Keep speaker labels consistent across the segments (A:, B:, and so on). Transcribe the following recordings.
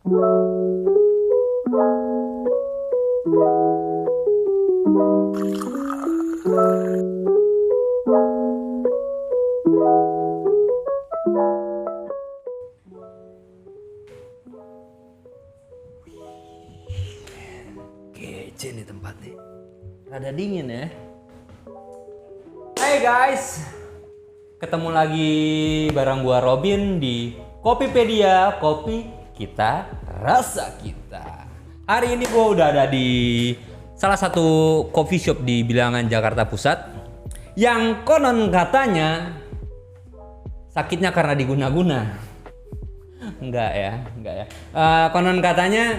A: Kece nih tempatnya. Rada dingin ya. Hai guys, ketemu lagi bareng gua Robin di Kopipedia, kopi kita, rasa kita. Hari ini gua udah ada di salah satu coffee shop di Bilangan Jakarta Pusat yang konon katanya sakitnya karena diguna-guna. Enggak ya. Konon katanya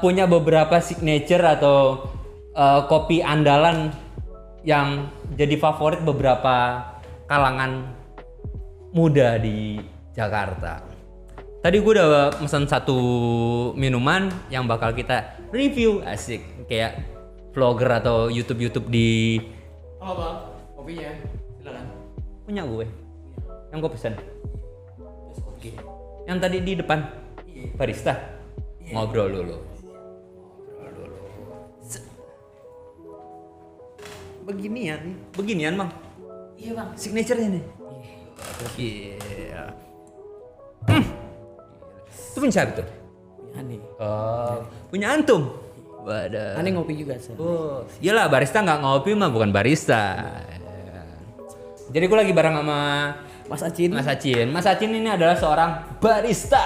A: punya beberapa signature atau kopi andalan yang jadi favorit beberapa kalangan muda di Jakarta. Tadi gue udah pesan satu minuman yang bakal kita review, asik kayak vlogger atau YouTube di.
B: Halo bang, kopinya silakan.
A: Punya gue yang gue pesan. Oke. Yang tadi di depan barista ngobrol dulu. Beginian bang.
B: Iya bang.
A: Signature-nya nih. Iya. Itu punya siapa tuh?
B: Aneh.
A: Punya antum. Waduh.
B: Aneh ngopi juga saya.
A: Oh, iyalah barista nggak ngopi mah bukan barista. Jadi gue lagi bareng sama
B: Mas Acin.
A: Mas Acin ini adalah seorang barista.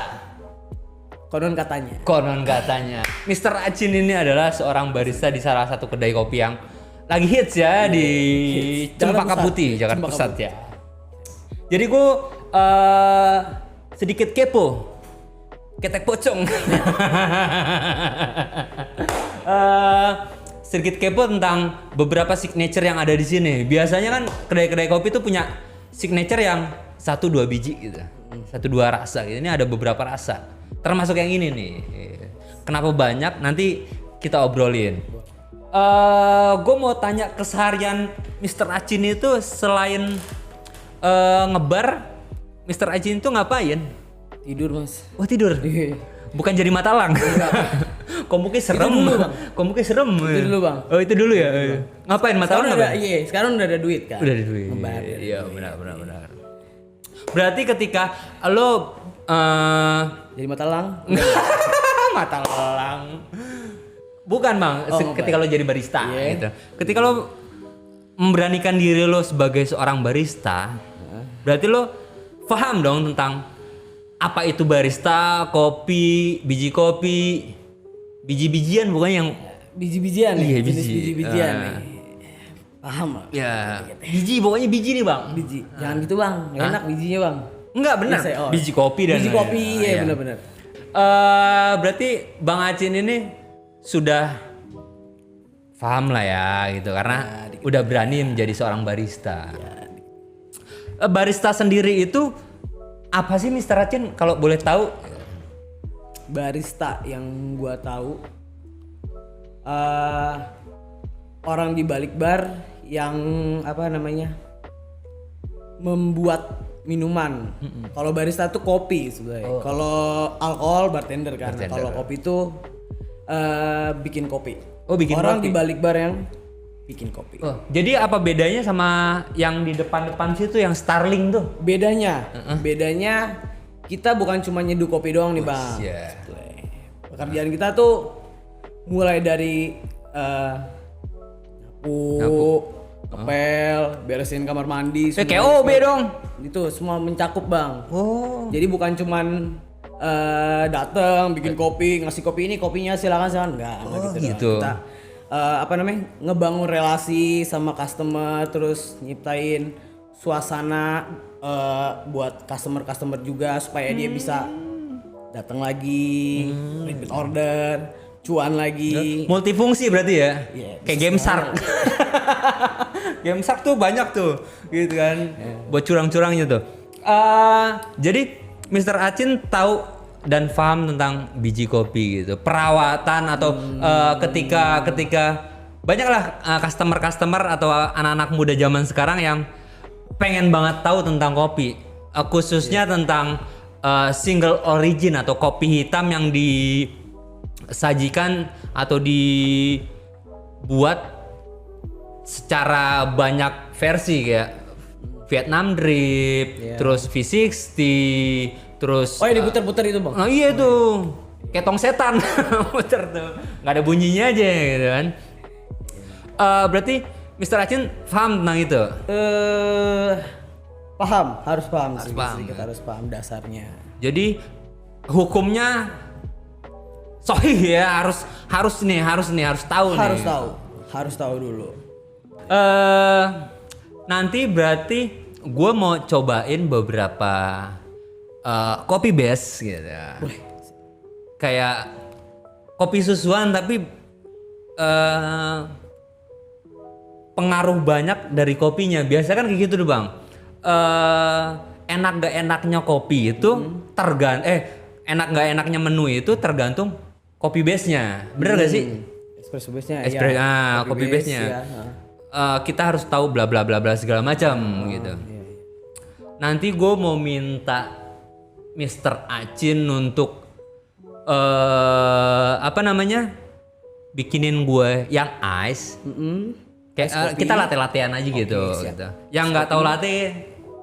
B: Konon katanya.
A: Mr. Acin ini adalah seorang barista di salah satu kedai kopi yang lagi hits ya di Cempaka Putih, Jakarta Pusat ya. Jadi gue sedikit kepo. Ketek pocong. Sedikit kepo tentang beberapa signature yang ada di sini. Biasanya kan kedai-kedai kopi tuh punya signature yang 1-2 biji gitu. 1-2 rasa gitu. Ini ada beberapa rasa. Termasuk yang ini nih. Kenapa banyak? Nanti kita obrolin. Gue mau tanya keseharian Mr. Acin itu selain ngebar, Mr. Acin itu ngapain?
B: Tidur mas.
A: Oh tidur? Bukan jadi matalang? Komuknya serem.
B: Itu dulu, Bang.
A: Komuknya serem.
B: Itu dulu bang.
A: Oh itu dulu ya? Ngapain matalang?
B: Iya, sekarang udah ada duit kan.
A: Udah ada duit.
B: Ngebar.
A: Iya benar. Berarti ketika lo
B: Jadi matalang.
A: matalang. Bukan bang, ketika lo jadi barista gitu. Ketika lo memberanikan diri lo sebagai seorang barista, berarti lo paham dong tentang apa itu barista, kopi, biji-bijian bukan yang
B: Biji-bijian nih.
A: Iya,
B: Jenis
A: biji.
B: biji-bijian nih. Paham lah.
A: ya pokoknya biji nih bang.
B: Biji. Jangan gitu bang. Nggak enak bijinya bang.
A: Enggak benar.
B: Biasa, oh.
A: Biji kopi dan
B: Biji kopi
A: lain-lain.
B: iya
A: Iya.
B: benar-benar.
A: Berarti Bang Acin ini sudah paham lah ya gitu karena udah berani menjadi seorang barista. Barista sendiri itu apa sih Mr. Acin kalau boleh tahu?
B: Barista yang gua tahu orang di balik bar yang apa namanya membuat minuman. Kalau barista tuh kopi sebenarnya. Kalau alkohol bartender kan. Kalau kopi tuh bikin kopi.
A: Oh, bikin
B: orang
A: kopi.
B: di balik bar yang bikin kopi.
A: Oh, jadi apa bedanya sama yang di depan-depan situ yang Starling tuh?
B: Bedanya kita bukan cuma nyeduh kopi doang nih bang.
A: Iya.
B: Pekerjaan kita tuh mulai dari nyapu, ngepel, beresin kamar mandi.
A: Kayak OB dong.
B: Itu semua mencakup bang.
A: Oh.
B: Jadi bukan cuman datang bikin kopi, ngasih kopi ini kopinya silakan enggak
A: gitu.
B: doang. Kita ngebangun relasi sama customer, terus nyiptain suasana buat customer juga supaya dia bisa datang lagi, repeat order, cuan lagi.
A: Multifungsi berarti ya?
B: Iya,
A: Kayak Game Shark. Game Shark tuh banyak tuh, gitu kan. Buat curang-curangnya tuh. Jadi Mr. Acin tahu dan paham tentang biji kopi gitu, perawatan atau ketika banyaklah customer atau anak-anak muda zaman sekarang yang pengen banget tahu tentang kopi, khususnya tentang single origin atau kopi hitam yang disajikan atau dibuat secara banyak versi kayak Vietnam Drip, terus V60, terus
B: Oh, yang diputer-puter itu, Bang.
A: oh iya tuh, kayak tong setan, muter tuh, nggak ada bunyinya aja gitu kan. Berarti Mr. Acin paham tentang itu?
B: Harus paham sih,
A: paham,
B: sedikit
A: ya.
B: harus paham dasarnya.
A: Jadi hukumnya sahih ya, harus tahu nih.
B: Harus tahu dulu.
A: Nanti berarti gue mau cobain beberapa kopi base gitu. Kayak kopi susuan tapi pengaruh banyak dari kopinya. Biasa kan kayak gitu tuh bang. Enak gak enaknya kopi itu enak gak enaknya menu itu tergantung kopi base-nya. Bener gak sih?
B: Espresso base-nya.
A: Kopi base-nya.
B: Ya.
A: Kita harus tahu bla bla bla bla segala macam gitu.
B: Iya.
A: Nanti gue mau minta Mr. Acin untuk bikinin gue yang ice. Kayak kita latte-lattean aja gitu. Yang nggak tahu latte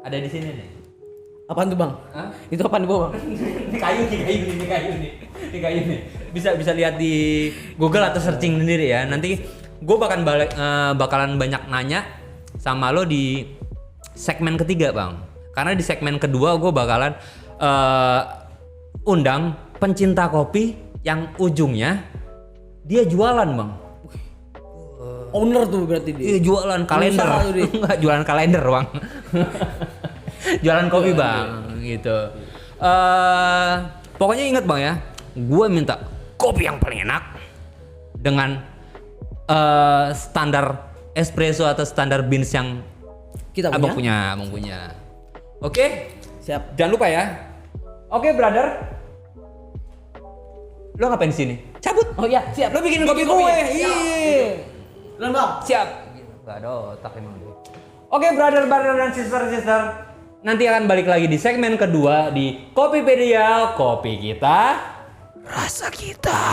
A: ada di sini nih.
B: Apaan tuh, Bang?
A: Hah?
B: Itu apaan tuh, Bang?
A: Ini kayu nih. Bisa lihat di Google atau searching sendiri ya. Nanti gue bakalan banyak nanya sama lo di segmen ketiga bang. Karena di segmen kedua gue bakalan undang pencinta kopi yang ujungnya dia jualan bang.
B: Owner tuh berarti dia.
A: Iya jualan kalender. Enggak jualan kalender bang. Jualan kopi bang gitu. Pokoknya inget bang ya, gue minta kopi yang paling enak dengan standar espresso atau standar beans yang
B: Kita
A: abang
B: punya.
A: punya. Oke,
B: Siap.
A: jangan lupa ya. Oke brother, lo ngapain di sini? Cabut.
B: Oh iya, siap.
A: Lo bikin kopi gue. Iya.
B: Lan, Bang.
A: Siap. Gak ada otak emang dia. Oke brother dan sister. Nanti akan balik lagi di segmen kedua di Kopipedia, kopi kita, rasa kita.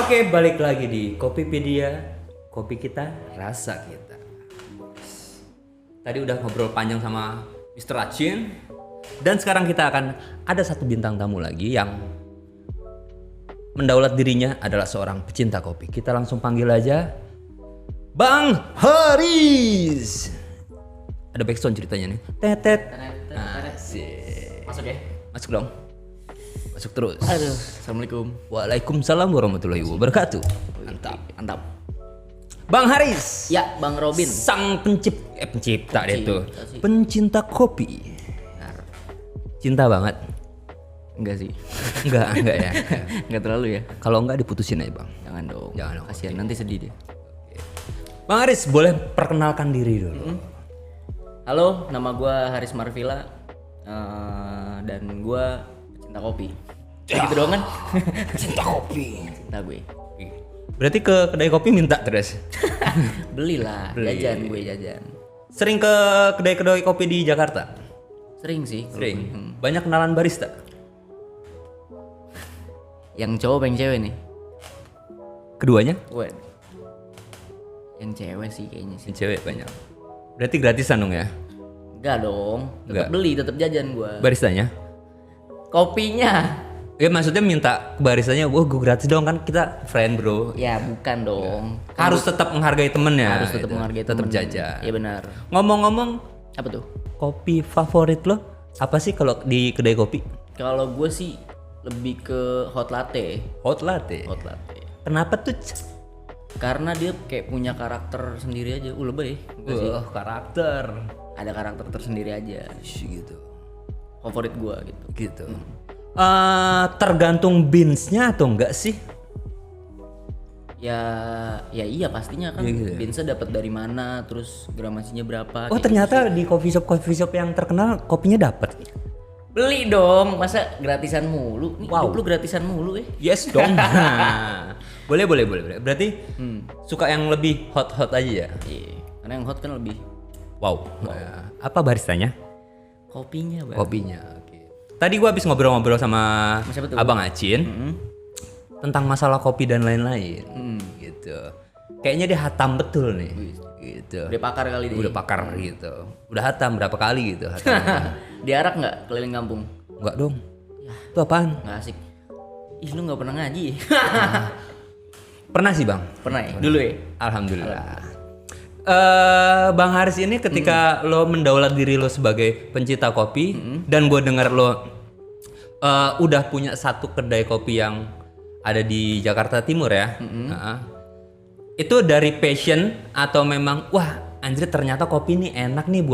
A: Oke, balik lagi di Kopipedia, kopi kita, rasa kita. Tadi udah ngobrol panjang sama Mr. Acin. Dan sekarang kita akan ada satu bintang tamu lagi yang mendaulat dirinya adalah seorang pecinta kopi. Kita langsung panggil aja Bang Haris. Ada backsound ceritanya nih. Tetet. Asik.
C: Masuk ya?
A: Masuk dong. Masuk terus.
C: Aduh, assalamualaikum.
A: Waalaikumsalam warahmatullahi wabarakatuh. Mantap. Bang Haris.
C: Ya, Bang Robin.
A: Sang pencipta deh tuh.
C: sih.
A: Pencinta kopi.
C: Benar.
A: Cinta banget.
C: Enggak sih.
A: Enggak ya.
C: Enggak terlalu ya.
A: Kalau enggak diputusin aja, Bang.
C: Jangan dong.
A: Jangan dong,
C: Kasihan
A: oke.
C: nanti sedih dia.
A: Bang Haris, boleh perkenalkan diri dulu.
C: Halo, nama gua Haris Marvila. Dan gua pecinta kopi. Gitu doang kan?
A: Cinta kopi.
C: Cinta gue.
A: Berarti ke kedai kopi minta terus.
C: Belilah,
A: Beli.
C: jajan.
A: Sering ke kedai-kedai kopi di Jakarta?
C: Sering sih. kalau
A: Sering.
C: gue.
A: Banyak kenalan barista?
C: Yang cowok apa yang cewek nih?
A: Keduanya?
C: Gue. Yang cewek sih kayaknya sih.
A: Si cewek banyak. Berarti gratisan dong ya?
C: Enggak dong.
A: Enggak.
C: Tetap beli, tetap jajan gua.
A: Baristanya?
C: Kopinya.
A: Ya maksudnya minta ke baristanya, wah gue gratis dong kan kita friend bro.
C: Ya, bukan dong.
A: Harus tetap menghargai temennya.
C: Harus tetap
A: gitu.
C: menghargai
A: Tetap
C: temen.
A: jajan.
C: Iya benar.
A: Ngomong-ngomong,
C: Apa tuh?
A: kopi favorit lo apa sih kalau di kedai kopi?
C: Kalau gue sih lebih ke hot latte.
A: Hot latte.
C: Hot latte.
A: Kenapa tuh?
C: Karena dia kayak punya karakter sendiri aja. Lebay. Enggak sih.
A: Karakter.
C: Ada karakter tersendiri aja.
A: Gitu.
C: Favorit gue gitu.
A: Gitu. Tergantung beansnya atau enggak sih?
C: Ya iya pastinya kan.
A: Iya gitu ya.
C: Beansnya dapat dari mana, terus gramasinya berapa.
A: Oh
C: kayak
A: ternyata di coffee shop yang terkenal kopinya dapat.
C: Beli dong, masa gratisan mulu? Nih,
A: Wow.
C: hidup lu gratisan mulu
A: Yes dong. Nah, boleh. Berarti suka yang lebih hot aja ya.
C: Iya, karena yang hot kan lebih
A: Wow. Apa baristanya?
C: kopinya, Bang.
A: Kopinya. Oke. Tadi gua habis ngobrol-ngobrol sama
C: Siapa tuh?
A: Abang Acin tentang masalah kopi dan lain-lain. Gitu. Kayaknya dia hatam betul nih. Gitu.
C: Udah pakar kali dia.
A: Udah pakar gitu. Udah hatam berapa kali gitu hatamnya.
C: Diarak nggak keliling kampung?
A: Enggak dong. Itu apaan?
C: Nggak asik. Ih, lu nggak pernah ngaji?
A: Pernah sih, Bang.
C: Pernah ya? Dulu ya?
A: Alhamdulillah. Bang Haris ini ketika lo mendaulat diri lo sebagai pencinta kopi dan gue dengar lo udah punya satu kedai kopi yang ada di Jakarta Timur ya. Itu dari passion atau memang wah anjir ternyata kopi ini enak nih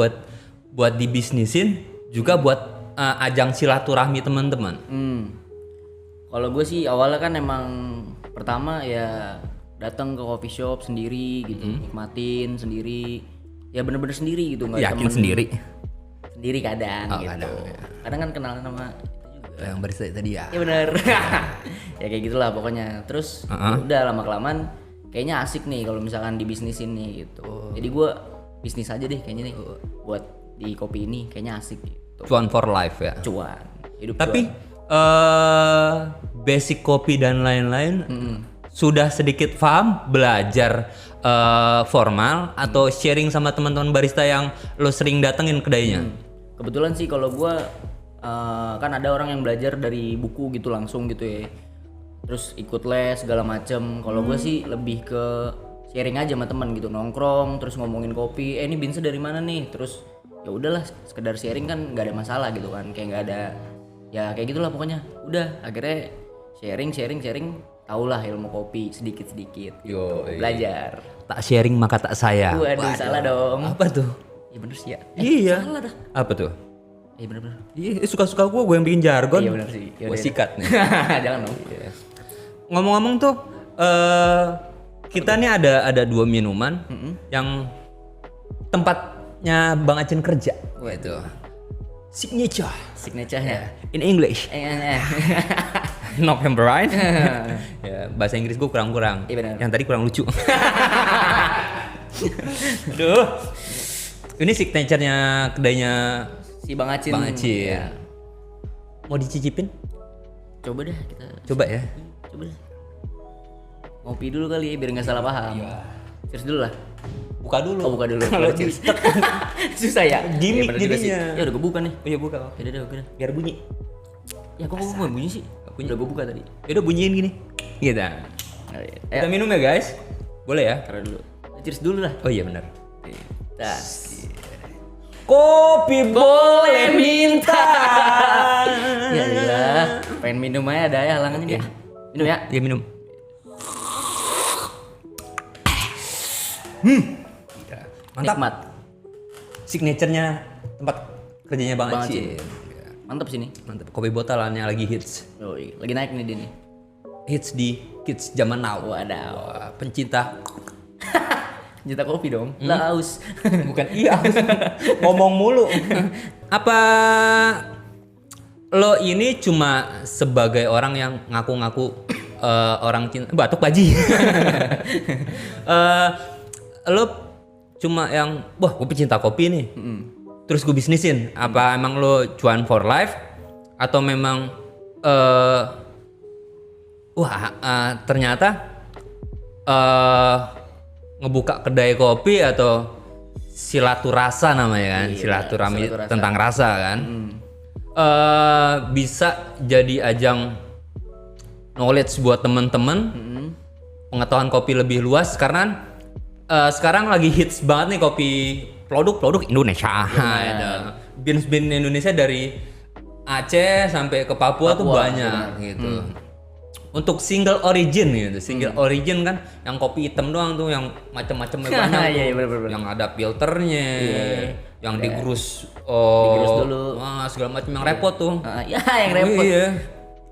A: buat dibisnisin juga buat ajang silaturahmi teman-teman.
C: Kalau gue sih awalnya kan emang pertama ya datang ke coffee shop sendiri gitu, nikmatin sendiri, ya bener-bener sendiri gitu, nggak
A: Yakin
C: temen. Sendiri kadang
A: Oh,
C: gitu.
A: kadang, ya.
C: Kadang kan kenalan sama itu juga.
A: Yang barista tadi ya.
C: Ya bener. Ya kayak gitulah pokoknya. Terus udah lama kelamaan kayaknya asik nih kalau misalkan dibisnisin nih gitu. Jadi gue bisnis aja deh kayaknya nih buat di kopi ini kayaknya asik gitu.
A: Cuan for life ya.
C: Cuan. Hidup
A: Tapi basic kopi dan lain-lain sudah sedikit paham belajar formal atau sharing sama teman-teman barista yang lo sering datengin kedainya.
C: Kebetulan sih kalau gue kan ada orang yang belajar dari buku gitu langsung gitu ya. Terus ikut les segala macem. Kalau gue sih lebih ke sharing aja sama teman gitu, nongkrong terus ngomongin kopi. Ini beansnya dari mana nih? Terus ya udahlah sekedar sharing kan nggak ada masalah gitu kan. Kayak nggak ada ya kayak gitulah pokoknya. Udah akhirnya sharing tahulah ilmu kopi sedikit-sedikit gitu. Belajar.
A: Tak sharing maka tak sayang.
C: Waduh, salah dong.
A: Apa tuh?
C: Ya bener sih ya.
A: Iya.
C: Salah dah.
A: Apa tuh?
C: Iya bener-bener.
A: Iya, suka-suka gue yang bikin jargon.
C: Iya bener sih.
A: Gue sikat nih.
C: Jangan dong.
A: Ngomong-ngomong tuh, kita nih ada dua minuman yang tempatnya Bang Acin kerja. Itu signature
C: Signature-nya.
A: in English. November right? Ya, bahasa Inggris gue kurang-kurang.
C: Iya benar.
A: Yang tadi kurang lucu. Aduh. Ini signature-nya kedainya
C: Si Bang Acin.
A: Bang Acin.
C: Ya.
A: Mau dicicipin?
C: Coba deh kita.
A: Coba ya.
C: Coba deh. Ngopi dulu kali ya biar nggak salah paham. Cheers dulu lah.
A: Buka dulu.
C: Oh buka dulu.
A: Kalau
C: Baru cheers. Susah ya.
A: Gimik
C: bener juga
A: jadinya.
C: sih. Ya udah gue buka nih.
A: Oh iya buka.
C: Ya udah oke deh.
A: Biar bunyi.
C: Ya kok gue bunyi sih? Udah gue buka tadi.
A: Ya udah bunyiin gini. Gitu. Kita minum ya guys. Boleh ya?
C: Taruh dulu. Cheers dulu lah.
A: Oh iya benar.
C: Tas.
A: Kopi boleh minta.
C: Ya Allah. Pengen minum aja ada ya halangannya dia. Minum ya.
A: Ya minum. Mantap.
C: Nikmat.
A: Signature-nya tempat kerjanya Bang
C: Bang
A: Acin.
C: Mantap sini.
A: Mantap. Kopi botalannya lagi hits.
C: Oh, lagi naik nih dia nih.
A: Hits di kids zaman now.
C: Wadaw.
A: Wah, pencinta.
C: Cinta kopi dong. Laus.
A: Bukan iya. Ngomong mulu. Apa lo ini cuma sebagai orang yang ngaku-ngaku orang cinta batuk baji. Lo cuma yang wah gue pecinta kopi nih. Terus gue bisnisin. Apa emang lo cuan for life atau memang ternyata ngebuka kedai kopi atau silaturasa namanya kan, silaturahmi
C: silaturasa.
A: tentang rasa kan, bisa jadi ajang knowledge buat temen-temen, pengetahuan kopi lebih luas karena sekarang lagi hits banget nih kopi produk Indonesia. Beans Indonesia dari Aceh sampai ke Papua tuh banyak gitu. Untuk single origin gitu, origin kan yang kopi hitam doang tuh, yang macam-macamnya banyak tuh,
C: Iya, bener.
A: yang ada filternya, yang digerus,
C: Digerus dulu.
A: wah segala macam yang repot tuh.
C: Ya yang repot.
A: Iya.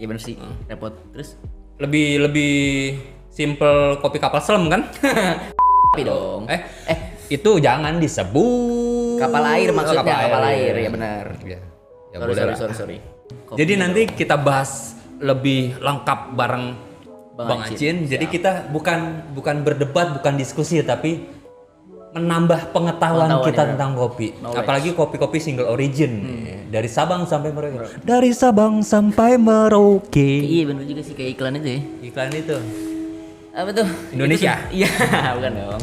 C: Iya bener sih. Repot. Terus
A: Lebih simple kopi kapal selam kan?
C: tapi dong.
A: Itu jangan disebut.
C: Kapal air maksudnya,
A: Oh,
C: kapal air. Ya benar.
A: Iya. Ya boleh lah.
C: Sorry.
A: Jadi nanti kita bahas lebih lengkap bareng Bang Acin. Jadi kita bukan berdebat, bukan diskusi, tapi menambah pengetahuan kita tentang kopi. Apalagi kopi-kopi single origin dari Sabang sampai Merauke. Dari Sabang sampai Merauke.
C: Iya bener juga sih kayak iklan itu ya.
A: Iklan itu.
C: Apa tuh?
A: Indonesia.
C: Iya, bukan dong.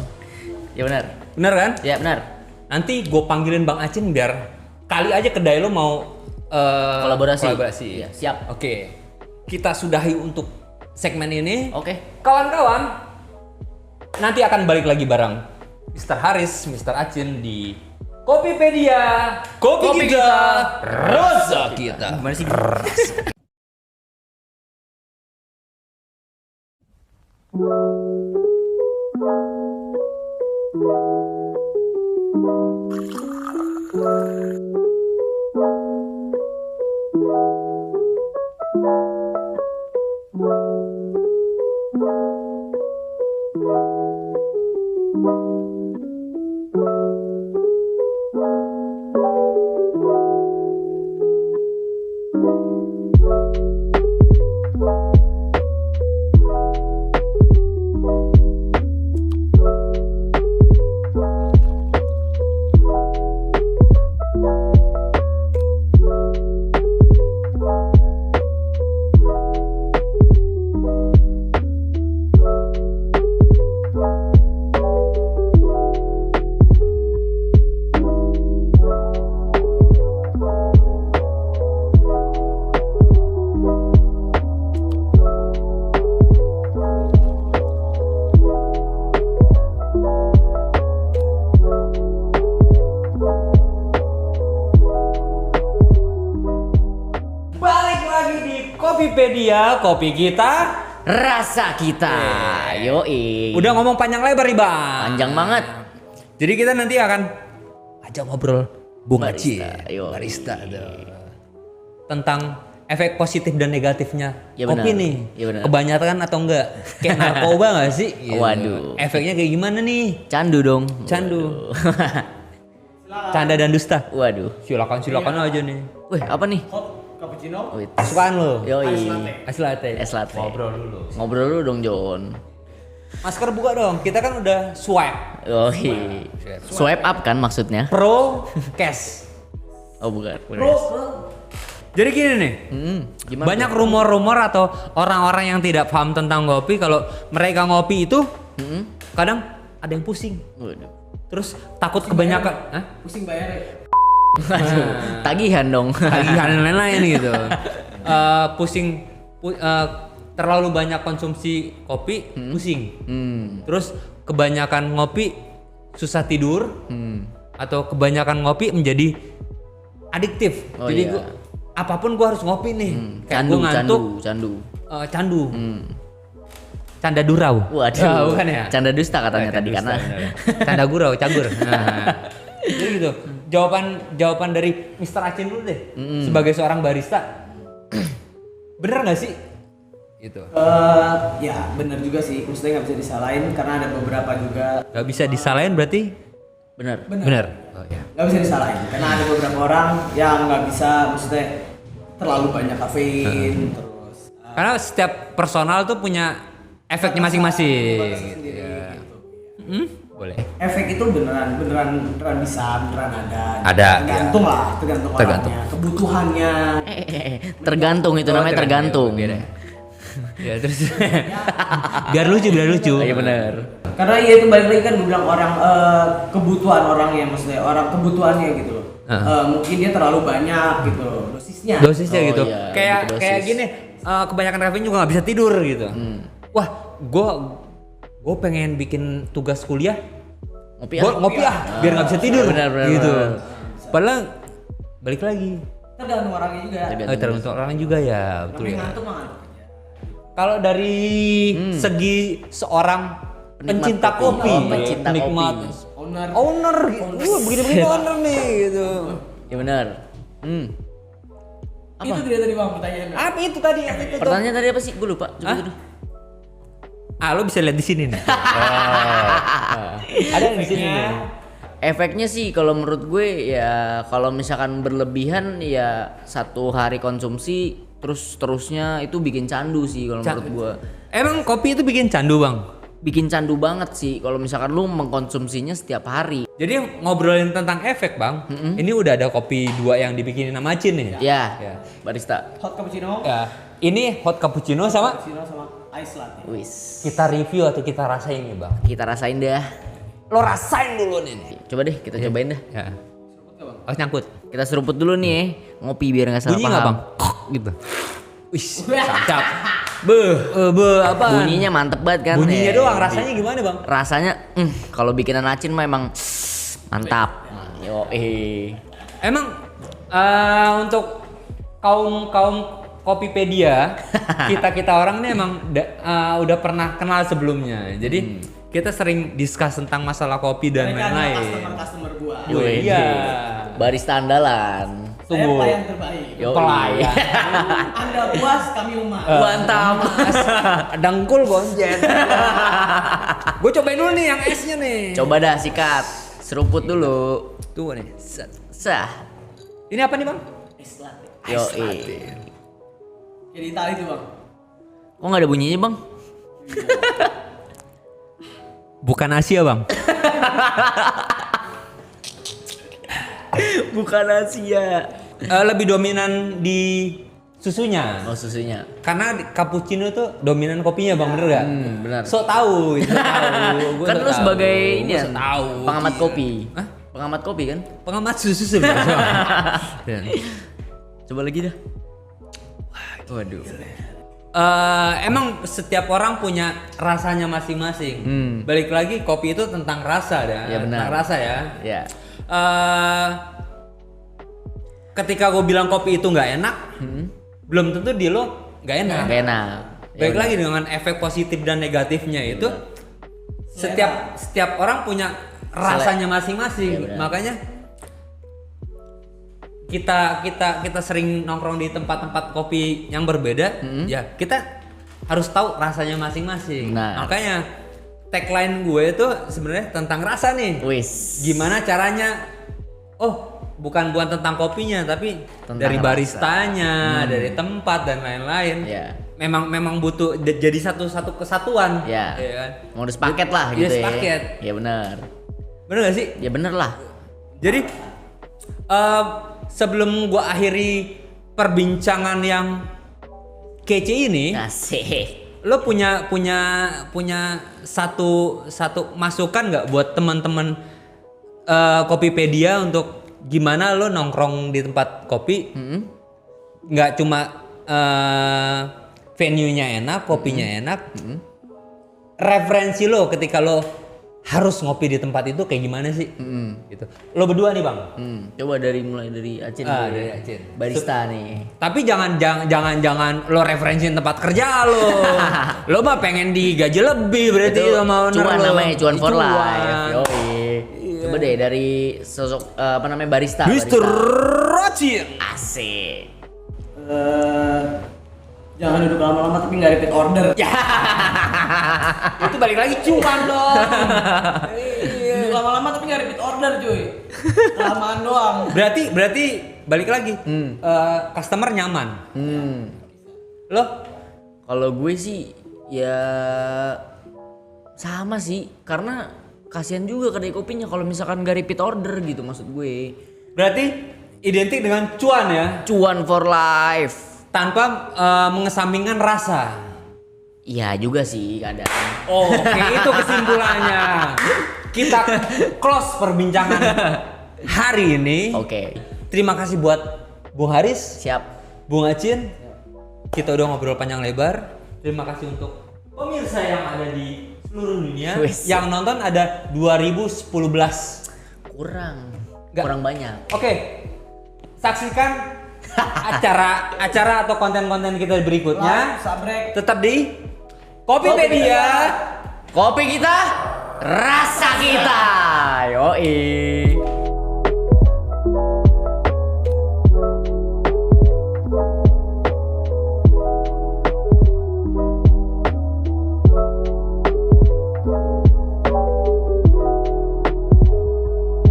C: Ya benar.
A: Bener kan?
C: Ya benar.
A: Nanti gue panggilin Bang Acin biar kali aja kedai lo mau kolaborasi.
C: Iya, siap.
A: Oke. Kita sudahi untuk segmen ini.
C: Oke.
A: Kawan-kawan, nanti akan balik lagi bareng Mr. Haris, Mr. Acin di Kopipedia. Kopi kita, rasa kita.
C: Gimana sih?
A: Balik lagi di Kopipedia, kopi kita.
C: Rasa kita. Yoi.
A: Udah ngomong panjang lebar nih Bang.
C: Panjang banget.
A: Jadi kita nanti akan ajak ngobrol Bung Acin,
C: Barista, yoi.
A: barista tuh. Tentang efek positif dan negatifnya
C: Ya
A: kopi
C: benar.
A: nih.
C: Ya benar.
A: Kebanyakan atau enggak? Kayak narkoba gak sih? Gitu.
C: Waduh.
A: Efeknya kayak gimana nih?
C: Candu dong.
A: Candu. Canda dan dusta.
C: Waduh.
A: Silakan aja nih.
C: Wih, apa nih?
B: Cappuccino.
C: Wih,
A: Kesukaan lo?
C: yoi.
A: Es latte.
C: Es latte.
A: Ngobrol dulu.
C: Ngobrol dulu dong, Jon.
A: Masker buka dong. Kita kan udah swipe.
C: Yoi. Swipe up kan maksudnya?
A: Pro cash.
C: Oh, bukan.
A: Jadi gini nih.
C: Gimana?
A: Banyak rumor-rumor atau orang-orang yang tidak paham tentang kopi kalau mereka ngopi itu kadang ada yang pusing.
C: Waduh.
A: Terus takut kebanyakan, hah?
B: Pusing bayar ya.
C: Tagihan dong.
A: Tagihan dan lain-lain gitu. Terlalu banyak konsumsi kopi, pusing. Terus kebanyakan ngopi susah tidur, atau kebanyakan ngopi menjadi adiktif.
C: Oh,
A: Jadi
C: iya.
A: gua apapun gua harus ngopi nih. Kayak gua ngantuk, candu. Canda durau.
C: Waduh.
A: Bukan ya?
C: Canda dusta katanya tadi
A: Dusta,
C: karena.
A: bener. Canda gurau, cagur. Nah. Jadi gitu. Jawaban dari Mr. Acin dulu deh. Sebagai seorang barista. Bener nggak sih? Gitu.
B: Ya benar juga sih. Maksudnya nggak bisa disalahin karena ada beberapa juga.
A: Gak bisa disalahin berarti?
C: Bener.
A: Bener. Oh, ya.
B: Nggak bisa disalahin karena ada beberapa orang yang nggak bisa, maksudnya terlalu banyak kafein terus.
A: Karena setiap personal tuh punya efeknya masing-masing.
B: Sendiri,
A: Ya.
B: gitu.
A: Boleh.
B: Efek itu beneran bisa, beneran ada.
A: Ada,
B: Tergantung lah, tergantung
A: Tergantung.
B: orangnya, kebutuhannya.
C: Tergantung itu namanya tergantung.
A: Beda. Ya terus biar lucu.
C: Iya benar.
B: Karena ya itu balik lagi kan gue bilang orang kebutuhan orangnya, maksudnya orang kebutuhannya gitu loh. Mungkin dia terlalu banyak gitu loh, dosisnya.
A: Gitu.
C: Iya,
A: Kayak
C: gitu dosis.
A: kayak gini, kebanyakan kafein juga nggak bisa tidur gitu. Wah, gue pengen bikin tugas kuliah, ngopi biar nggak bisa tidur.
C: Benar,
A: gitu.
C: benar.
A: Padahal balik lagi.
B: Tergantung orangnya juga.
A: Tergantung orang juga ya, betul
B: Tapi
A: ya.
B: ngantuk mah ngantuk aja.
A: Kalau dari segi seorang pencinta kopi,
C: pencinta
A: penikmat,
C: kopi.
A: owner gitu. Begini-begini owner nih gitu.
C: Ya benar. Apa?
B: Itu dia tadi bang pertanyaannya.
A: Apa itu tadi? Apa itu tuh?
C: Pertanyaan tadi apa sih? Gue lupa. Coba
A: Hah?
C: dulu.
A: Lo bisa lihat di sini nih. Ada yang di sini nih.
C: Efeknya sih kalau menurut gue ya kalau misalkan berlebihan ya 1 hari konsumsi terusnya itu bikin candu sih kalau menurut gue.
A: Emang kopi itu bikin candu bang?
C: Bikin candu banget sih kalau misalkan lu mengkonsumsinya setiap hari.
A: Jadi ngobrolin tentang efek bang, ini udah ada kopi 2 yang dibikinin sama Acin nih.
C: Ya,
A: Ya.
C: barista.
B: Hot cappuccino.
A: Ya. Ini hot cappuccino sama
B: Cappuccino sama ice latte.
C: Wis.
A: kita review atau kita rasain nih bang.
C: Kita rasain dah.
A: Lo rasain dulu nih.
C: Coba deh kita cobain dah.
A: Ya. Oh nyangkut.
C: Kita seruput dulu nih ngopi biar nggak salah
A: Bunyi
C: paham.
A: nggak bang? Gitu. Wih, mantap. Apa?
C: Bunyinya mantep banget kan?
A: Bunyinya doang, rasanya gimana bang?
C: Rasanya kalau bikinan Acin mah emang mantap. Yo
A: Emang untuk kaum Kopipedia kita orang ini emang udah pernah kenal sebelumnya. Jadi kita sering discuss tentang masalah kopi dan lain-lain.
B: Customer gua.
A: Wih, iya.
C: Barista andalan.
B: Saya pelayan terbaik.
C: Yo
A: Pelayan.
B: Anda puas, kami umat.
C: Mantap.
A: Dangkul gonjen. Gue cobain dulu nih yang esnya nih.
C: Coba dah sikat. Seruput dulu.
A: Tuh nih.
C: Sah.
A: Ini apa nih bang?
B: Ice latte.
C: Yo
B: Kayak di Itali tuh bang.
C: Kok nggak ada bunyinya bang?
A: Bukan Asia bang.
C: Bukan Asia.
A: Lebih dominan di susunya.
C: Oh susunya.
A: Karena cappuccino tuh dominan kopinya bang, bener gak?
C: Benar.
A: So tahu, so tahu. Gua
C: Kan
A: so
C: lu
A: tahu.
C: sebagai ini
A: Gua
C: ya,
A: so tahu.
C: pengamat kopi.
A: Hah?
C: Pengamat kopi kan?
A: Pengamat susu sebenarnya.
C: Coba lagi dah. Waduh.
A: Emang setiap orang punya rasanya masing-masing. Balik lagi kopi itu tentang rasa dah.
C: Ya, benar.
A: Tentang rasa ya.
C: Ya.
A: Ketika gue bilang kopi itu nggak enak, belum tentu di lo nggak enak.
C: Gak enak.
A: Baik lagi dengan efek positif dan negatifnya itu setiap orang punya rasanya masing-masing.
C: Ya, benar.
A: Makanya kita sering nongkrong di tempat-tempat kopi yang berbeda, ya kita harus tahu rasanya masing-masing.
C: Benar.
A: Makanya tagline gue itu sebenarnya tentang rasa nih.
C: Wis.
A: Gimana caranya? Oh, bukan tentang kopinya tapi
C: Tentang
A: dari
C: rasa.
A: baristanya, dari tempat dan lain-lain.
C: Ya.
A: Memang butuh jadi satu kesatuan.
C: Ya.
A: Ya kan?
C: Mau sepaket lah
A: Iya,
C: gitu ya.
A: sepaket.
C: Ya benar.
A: Bener gak sih?
C: Ya bener lah.
A: Jadi sebelum gua akhiri perbincangan yang kece ini,
C: Asik.
A: lo punya satu masukan nggak buat teman-teman Kopipedia untuk gimana lo nongkrong di tempat kopi? Nggak cuma venue-nya enak, kopinya enak. Referensi lo ketika lo harus ngopi di tempat itu kayak gimana sih? Gitu. Lo berdua nih bang.
C: Coba mulai dari Acin. dulu.
A: Dari Acin.
C: Barista nih.
A: Tapi jangan lo referensiin tempat kerja lo. Lo mah pengen digaji lebih berarti
C: Itu
A: sama owner
C: cuan
A: lo.
C: namanya, cuan for
A: Cuan.
C: life. Yoi. Coba deh dari sosok apa namanya barista.
A: Mr.
C: barista.
A: Rocin.
C: Asik.
B: Jangan duduk lama-lama tapi nggak repeat order.
A: Ya. Itu balik lagi cuan dong.
B: Duduk lama-lama tapi nggak repeat order cuy. Kelamaan doang.
A: Berarti balik lagi. Customer nyaman. Lo?
C: Kalau gue sih ya sama sih karena kasihan juga kedai kopinya kalau misalkan gak repeat order gitu maksud gue.
A: Berarti identik dengan cuan ya,
C: Cuan for life.
A: tanpa mengesampingkan rasa.
C: Iya juga sih kadang.
A: Oke, itu kesimpulannya. Kita close perbincangan hari ini.
C: Oke.
A: Terima kasih buat Bung Haris,
C: Siap.
A: Bung Acin. Kita udah ngobrol panjang lebar. Terima kasih untuk pemirsa yang ada di seluruh dunia.
C: Wes.
A: Yang nonton ada 2011.
C: Kurang banyak.
A: Oke. Saksikan acara atau konten-konten kita berikutnya.
B: Sabrek.
A: Tetap di Kopipedia.
C: Kopi kita, rasa kita. Yoi.